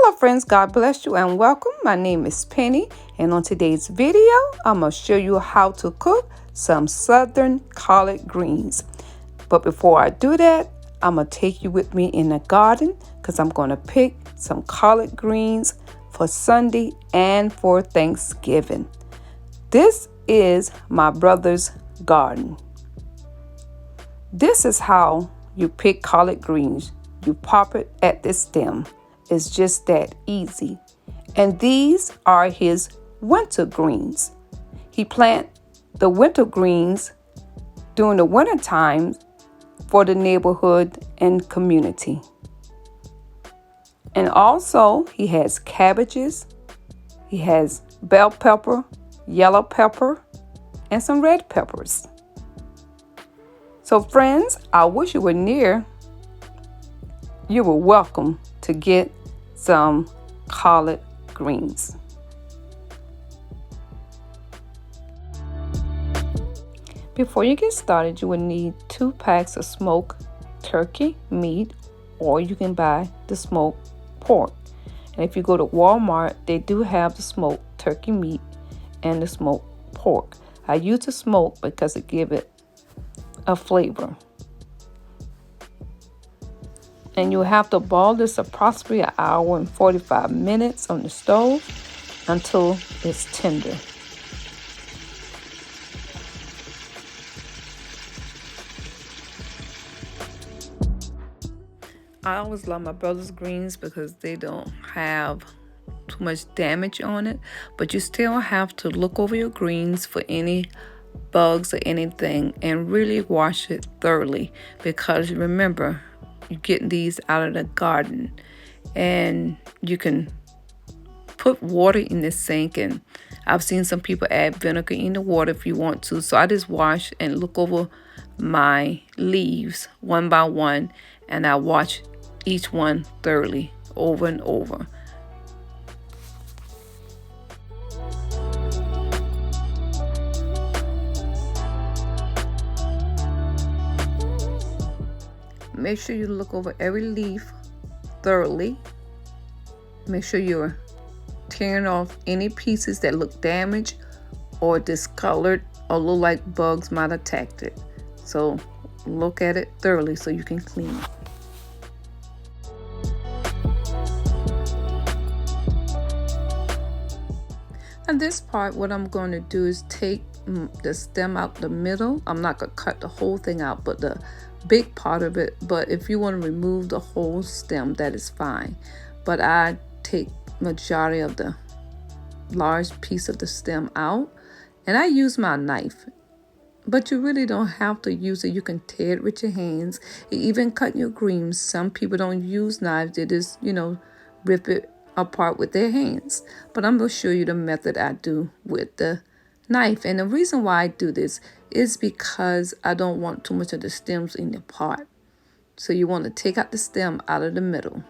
Hello friends, God bless you and welcome. My name is Penny, and on today's video, I'm going to show you how to cook some southern collard greens. But before I do that, I'm going to take you with me in the garden because I'm going to pick some collard greens for Sunday and for Thanksgiving. This is my brother's garden. This is how you pick collard greens. You pop it at the stem. It's just that easy. And these are his winter greens. He plant the winter greens during the winter time for the neighborhood and community. And also he has cabbages, he has bell pepper, yellow pepper, and some red peppers. So friends, I wish you were near. You were welcome to get some collard greens. Before you get started, you will need 2 packs of smoked turkey meat, or you can buy the smoked pork. And if you go to Walmart, they do have the smoked turkey meat and the smoked pork. I use the smoked because it gives it a flavor. And you have to boil this approximately an hour and 45 minutes on the stove until it's tender. I always love my brother's greens because they don't have too much damage on it, but you still have to look over your greens for any bugs or anything and really wash it thoroughly, because remember, you're getting these out of the garden, and you can put water in the sink, and I've seen some people add vinegar in the water if you want to. So I just wash and look over my leaves one by one, and I wash each one thoroughly over and over. Make sure you look over every leaf thoroughly. Make sure you're tearing off any pieces that look damaged or discolored or look like bugs might have attacked it. So look at it thoroughly so you can clean it. And this part, what I'm going to do is take the stem out the middle. I'm not going to cut the whole thing out, but the big part of it. But if you want to remove the whole stem, that is fine. But I take majority of the large piece of the stem out, and I use my knife. But you really don't have to use it. You can tear it with your hands. Even cutting your greens, some people don't use knives. They just, rip it apart with their hands. But I'm going to show you the method I do with the knife. And the reason why I do this is because I don't want too much of the stems in the pot. So you want to take out the stem out of the middle.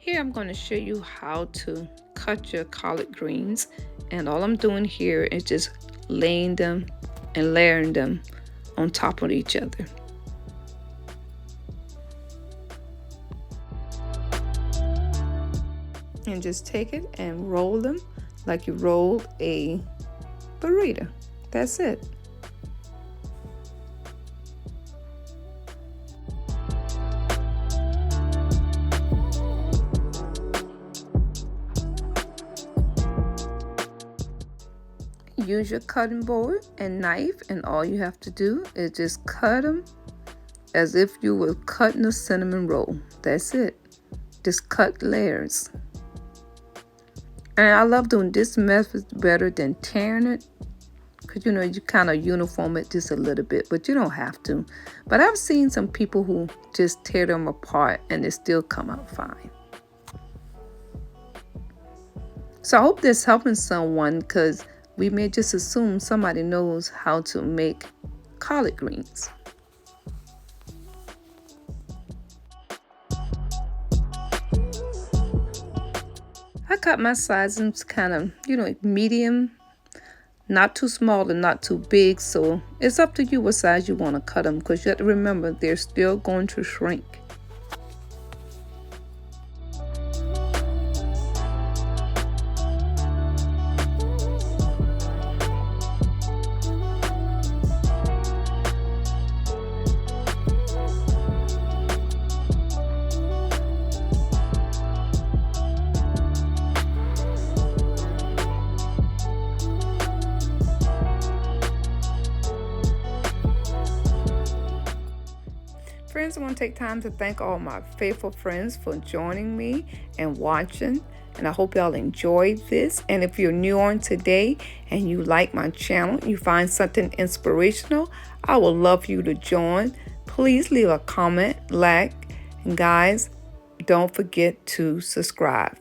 Here I'm going to show you how to cut your collard greens, and all I'm doing here is just laying them and layering them on top of each other. And just take it and roll them like you roll a burrito. That's it. use your cutting board and knife, and all you have to do is just cut them as if you were cutting a cinnamon roll. That's it. Just cut layers. And I love doing this method better than tearing it, because you kind of uniform it just a little bit, but you don't have to. But I've seen some people who just tear them apart and they still come out fine. So I hope this helping someone, because we may just assume somebody knows how to make collard greens. I cut my sizes kind of, medium, not too small and not too big. So it's up to you what size you want to cut them, because you have to remember they're still going to shrink. Friends, I want to take time to thank all my faithful friends for joining me and watching. And I hope y'all enjoyed this. And if you're new on today and you like my channel, you find something inspirational, I would love for you to join. Please leave a comment, like, and guys, don't forget to subscribe.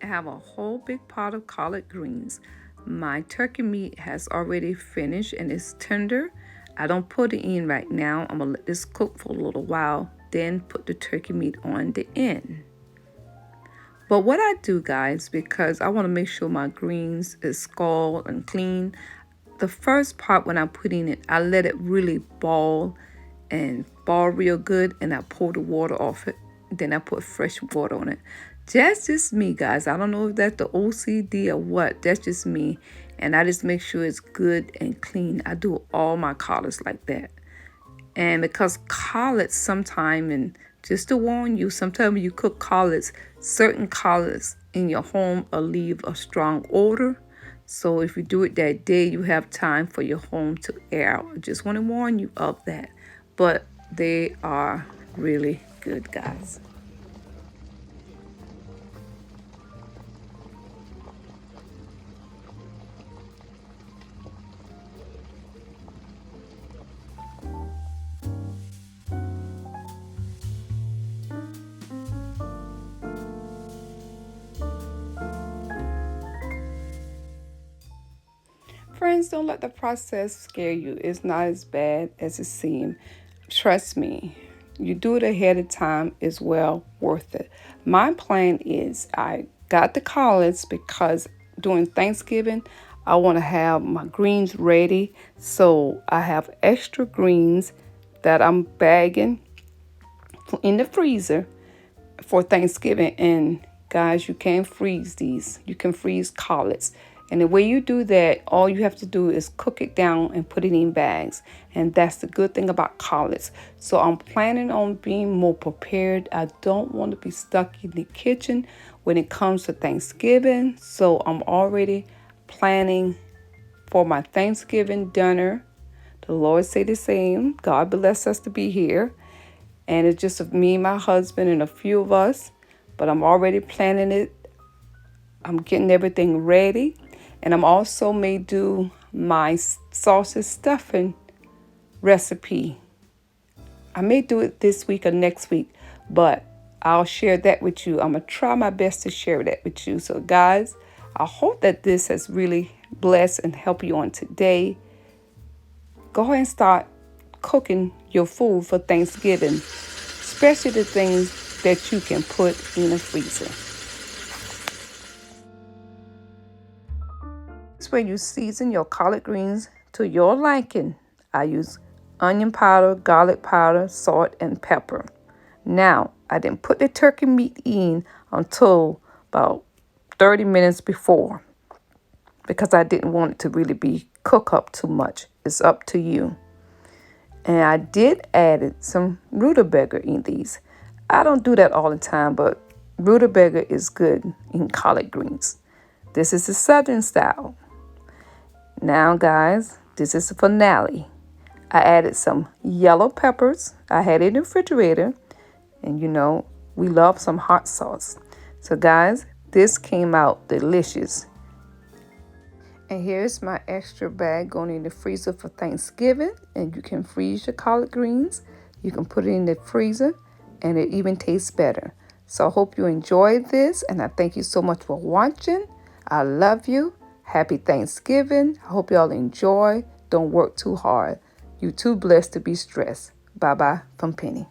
I have a whole big pot of collard greens. My turkey meat has already finished and it's tender. I don't put it in right now. I'm gonna let this cook for a little while, then put the turkey meat on the end. But what I do, guys, because I want to make sure my greens is scalded and clean, the first part when I'm putting it, I let it really boil and boil real good, and I pour the water off it. Then I put fresh water on it. That's just me, guys. I don't know if that's the OCD or what. That's just me. And I just make sure it's good and clean. I do all my collards like that. And because collards sometimes, and just to warn you, sometimes when you cook collards, certain collards in your home will leave a strong odor. So if you do it that day, you have time for your home to air out. I just want to warn you of that. But they are really good, guys. Friends, don't let the process scare you. It's not as bad as it seems. Trust me, you do it ahead of time is well worth it. My plan is I got the collards because during Thanksgiving, I want to have my greens ready. So I have extra greens that I'm bagging in the freezer for Thanksgiving. And guys, you can't freeze these. You can freeze collards. And the way you do that, all you have to do is cook it down and put it in bags. And that's the good thing about collards. So I'm planning on being more prepared. I don't want to be stuck in the kitchen when it comes to Thanksgiving. So I'm already planning for my Thanksgiving dinner. The Lord say the same. God bless us to be here. And it's just me and my husband and a few of us. But I'm already planning it. I'm getting everything ready. And I'm also may do my sausage stuffing recipe. I may do it this week or next week, but I'll share that with you. I'm going to try my best to share that with you. So guys, I hope that this has really blessed and helped you on today. Go ahead and start cooking your food for Thanksgiving, especially the things that you can put in the freezer. This way you season your collard greens to your liking. I use onion powder, garlic powder, salt, and pepper. Now, I didn't put the turkey meat in until about 30 minutes before because I didn't want it to really be cooked up too much. It's up to you. And I did add some rutabaga in these. I don't do that all the time, but rutabaga is good in collard greens. This is the southern style. Now, guys, this is the finale. I added some yellow peppers. I had it in the refrigerator. And, we love some hot sauce. So, guys, this came out delicious. And here's my extra bag going in the freezer for Thanksgiving. And you can freeze your collard greens. You can put it in the freezer. And it even tastes better. So, I hope you enjoyed this. And I thank you so much for watching. I love you. Happy Thanksgiving. I hope y'all enjoy. Don't work too hard. You're too blessed to be stressed. Bye-bye from Penny.